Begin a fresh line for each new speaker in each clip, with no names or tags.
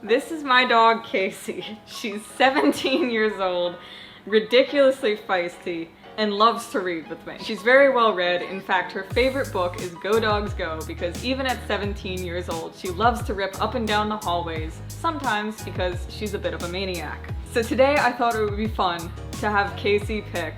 This is my dog, Casey. She's 17 years old, ridiculously feisty, and loves to read with me. She's very well read. In fact, her favorite book is Go Dogs Go, because even at 17 years old, she loves to rip up and down the hallways, sometimes because she's a bit of a maniac. So today I thought it would be fun to have Casey pick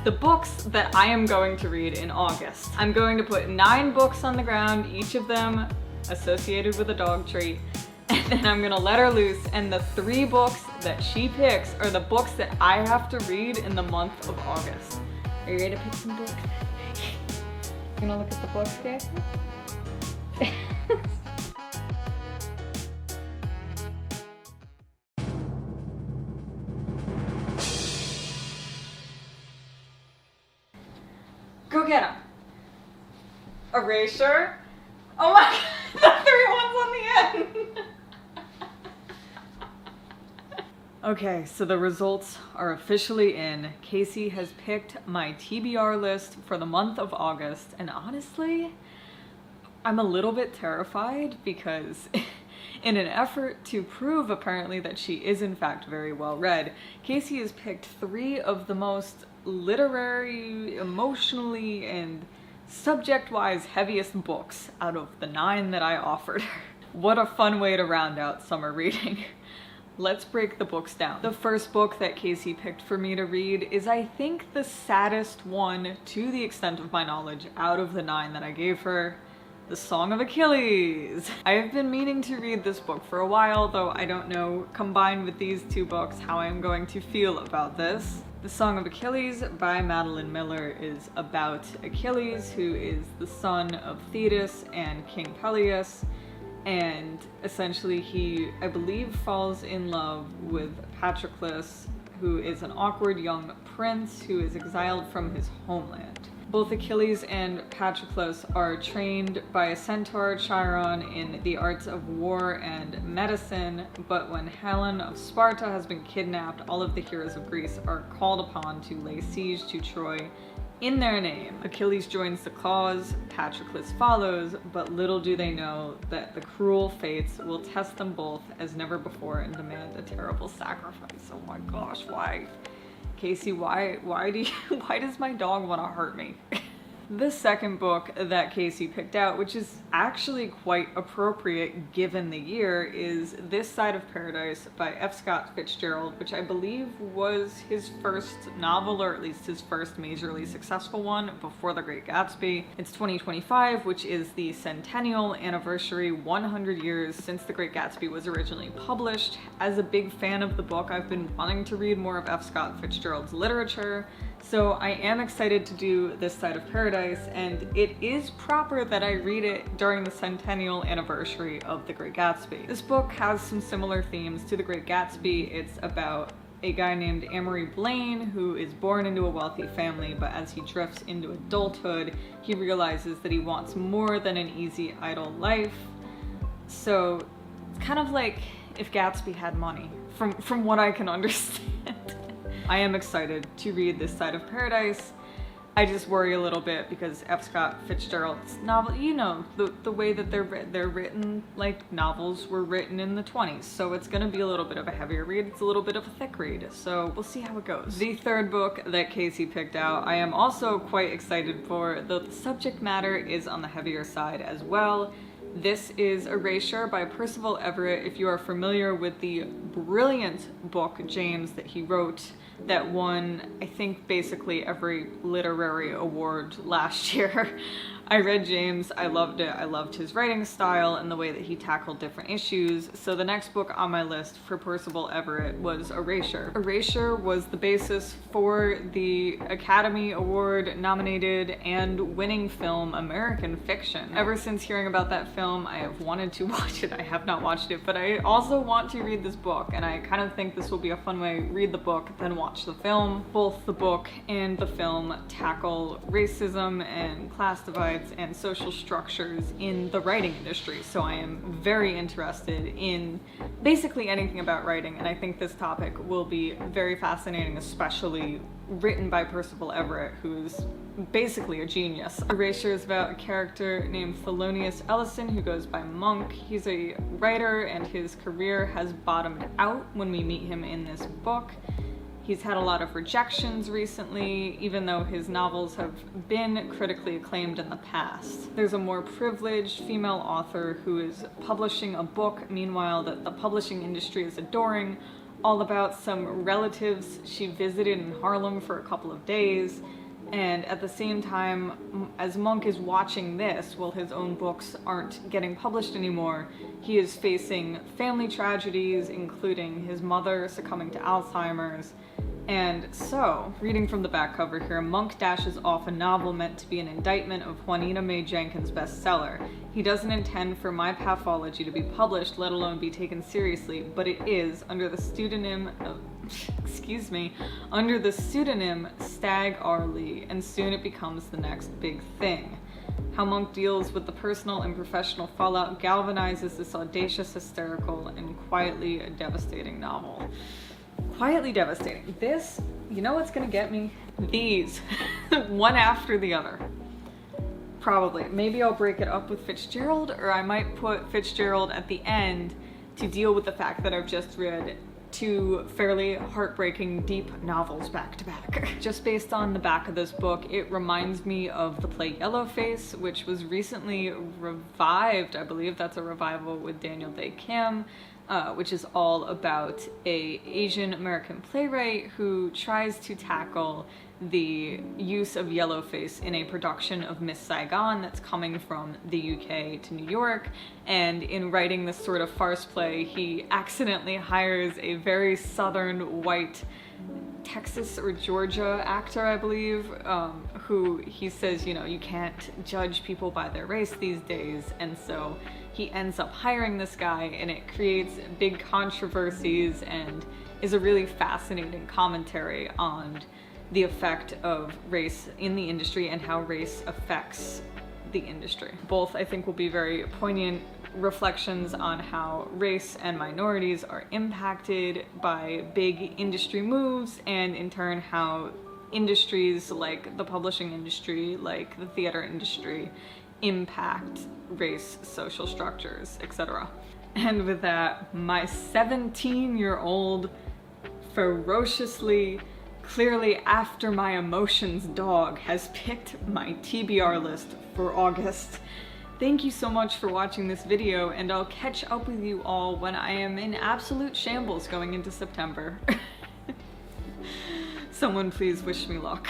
the books that I am going to read in August. I'm going to put 9 books on the ground, each of them associated with a dog treat, and then I'm gonna let her loose, and the 3 books that she picks are the books that I have to read in the month of August. Are you ready to pick some books? You gonna look at the books, Casey? Go get them. Erasure. Oh my god, the 3 ones on the end. Okay, so the results are officially in. Casey has picked my TBR list for the month of August, and honestly, I'm a little bit terrified because in an effort to prove apparently that she is in fact very well read, Casey has picked 3 of the most literary, emotionally, and subject-wise heaviest books out of the 9 that I offered her. What a fun way to round out summer reading. Let's break the books down. The first book that Casey picked for me to read is, I think, the saddest one to the extent of my knowledge out of the 9 that I gave her, The Song of Achilles. I have been meaning to read this book for a while, though I don't know, combined with these 2 books, how I am going to feel about this. The Song of Achilles by Madeline Miller is about Achilles, who is the son of Thetis and King Peleus, and essentially he, I believe, falls in love with Patroclus, who is an awkward young prince who is exiled from his homeland. Both Achilles and Patroclus are trained by a centaur, Chiron, in the arts of war and medicine, but when Helen of Sparta has been kidnapped, all of the heroes of Greece are called upon to lay siege to Troy in their name. Achilles joins the cause, Patroclus follows, but little do they know that the cruel fates will test them both as never before and demand a terrible sacrifice. Oh my gosh, why? Casey, why does my dog want to hurt me? The second book that Casey picked out, which is actually quite appropriate given the year, is This Side of Paradise by F. Scott Fitzgerald, which I believe was his first novel, or at least his first majorly successful one before The Great Gatsby. It's 2025, which is the centennial anniversary, 100 years since The Great Gatsby was originally published. As a big fan of the book, I've been wanting to read more of F. Scott Fitzgerald's literature, so I am excited to do This Side of Paradise, and it is proper that I read it during the centennial anniversary of The Great Gatsby. This book has some similar themes to The Great Gatsby. It's about a guy named Amory Blaine who is born into a wealthy family, but as he drifts into adulthood, he realizes that he wants more than an easy, idle life. So it's kind of like if Gatsby had money, from what I can understand. I am excited to read This Side of Paradise. I just worry a little bit because F. Scott Fitzgerald's novel, you know, the way that they're written like novels were written in the 20s, so it's gonna be a little bit of a heavier read. It's a little bit of a thick read, so we'll see how it goes. The third book that Casey picked out, I am also quite excited for, though the subject matter is on the heavier side as well. This is Erasure by Percival Everett. If you are familiar with the brilliant book, James, that he wrote, that won, I think, basically every literary award last year. I read James, I loved it. I loved his writing style and the way that he tackled different issues. So the next book on my list for Percival Everett was Erasure. Erasure was the basis for the Academy Award nominated and winning film American Fiction. Ever since hearing about that film, I have wanted to watch it. I have not watched it, but I also want to read this book, and I kind of think this will be a fun way to read the book, then watch the film. Both the book and the film tackle racism and class divide stereotypes and social structures in the writing industry. So I am very interested in basically anything about writing, and I think this topic will be very fascinating, especially written by Percival Everett, who's basically a genius. Erasure is about a character named Thelonious Ellison who goes by Monk. He's a writer and his career has bottomed out when we meet him in this book. He's had a lot of rejections recently, even though his novels have been critically acclaimed in the past. There's a more privileged female author who is publishing a book, meanwhile, that the publishing industry is adoring, all about some relatives she visited in Harlem for a couple of days. And at the same time, as Monk is watching this, while his own books aren't getting published anymore, he is facing family tragedies, including his mother succumbing to Alzheimer's. And so, reading from the back cover here, Monk dashes off a novel meant to be an indictment of Juanita Mae Jenkins' bestseller. He doesn't intend for my pathology to be published, let alone be taken seriously, but it is under the pseudonym of, under the pseudonym Stagg R. Lee, and soon it becomes the next big thing. How Monk deals with the personal and professional fallout galvanizes this audacious, hysterical, and quietly devastating novel. Quietly devastating. This, you know what's gonna get me? These, one after the other. Probably. Maybe I'll break it up with Fitzgerald, or I might put Fitzgerald at the end to deal with the fact that I've just read two fairly heartbreaking, deep novels back to back. Just based on the back of this book, it reminds me of the play Yellowface, which was recently revived. I believe that's a revival with Daniel Day Kim, which is all about a Asian American playwright who tries to tackle the use of yellowface in a production of Miss Saigon that's coming from the UK to New York. And in writing this sort of farce play, he accidentally hires a very southern white Texas or Georgia actor, I believe, who he says, you know, you can't judge people by their race these days. And so he ends up hiring this guy, and it creates big controversies and is a really fascinating commentary on the effect of race in the industry and how race affects the industry. Both, I think, will be very poignant reflections on how race and minorities are impacted by big industry moves, and in turn how industries like the publishing industry, like the theater industry, impact race, social structures, etc. And with that, my 17-year-old ferociously, clearly after my emotions dog has picked my TBR list for August. Thank you so much for watching this video, and I'll catch up with you all when I am in absolute shambles going into September. Someone please wish me luck.